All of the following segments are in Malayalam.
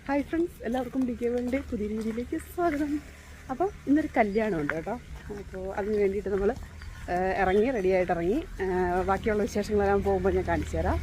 ഹായ് ഫ്രണ്ട്സ്, എല്ലാവർക്കും ഡി കെ വേൾഡിൻ്റെ പുതിയ രീതിയിലേക്ക് സ്വാഗതം. അപ്പോൾ ഇന്നൊരു കല്യാണമുണ്ട് കേട്ടോ. അപ്പോൾ അതിന് വേണ്ടിയിട്ട് നമ്മൾ റെഡിയായിട്ട് ഇറങ്ങി. ബാക്കിയുള്ള വിശേഷങ്ങളെല്ലാം പോകുമ്പോൾ ഞാൻ കാണിച്ചു തരാം.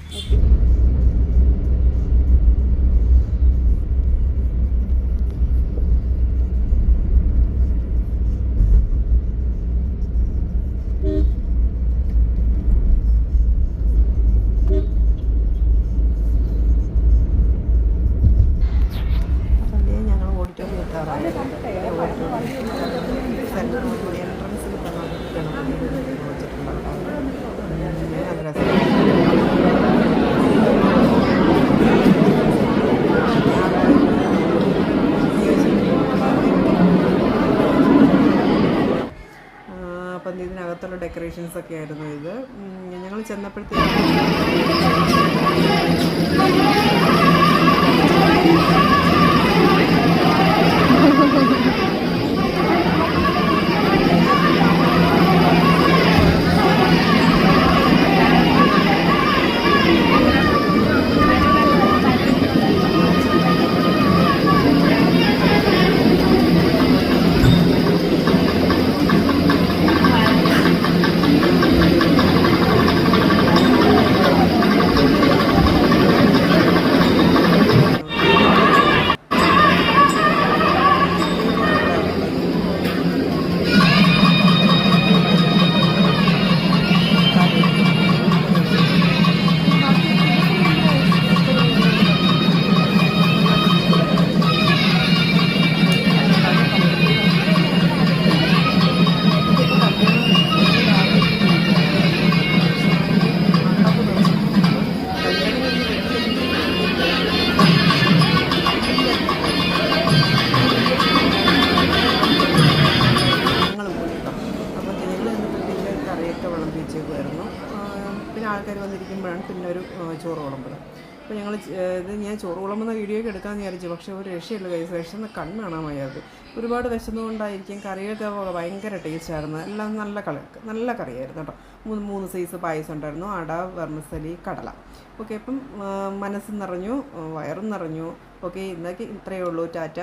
അപ്പം ഇതിനകത്തുള്ള ഡെക്കറേഷൻസ് ഒക്കെ ആയിരുന്നു ഇത്. ഞങ്ങൾ ചെന്നപ്പോഴത്തേക്കും വിളമ്പിച്ചേക്കുമായിരുന്നു. പിന്നെ ആൾക്കാർ വന്നിരിക്കുമ്പോഴാണ് പിന്നെ ഒരു ചോറ് വിളമ്പുന്നത്. അപ്പോൾ ഞങ്ങൾ ഞാൻ ചോറ് വിളമ്പുന്ന വീഡിയോ ഒക്കെ എടുക്കാമെന്ന് വിചാരിച്ചു. പക്ഷേ ഒരു രക്ഷയുള്ള കൈസ് വിശന്ന് കണ്ണാണ് മയ്യാത്. ഒരുപാട് വിശന്നുകൊണ്ടായിരിക്കും. കറിയൊക്കെ ഭയങ്കര ടേസ്റ്റായിരുന്നു. എല്ലാം നല്ല കറിയായിരുന്നു കേട്ടോ. മൂന്ന് സൈസ് പായസം ഉണ്ടായിരുന്നു. അട, വെർമിസലി, കടല. ഓക്കെ, അപ്പം മനസ്സും നിറഞ്ഞു, വയറും നിറഞ്ഞു. ഓക്കെ, ഇന്നൊക്കെ ഇത്രയേ ഉള്ളൂ. ടാറ്റ.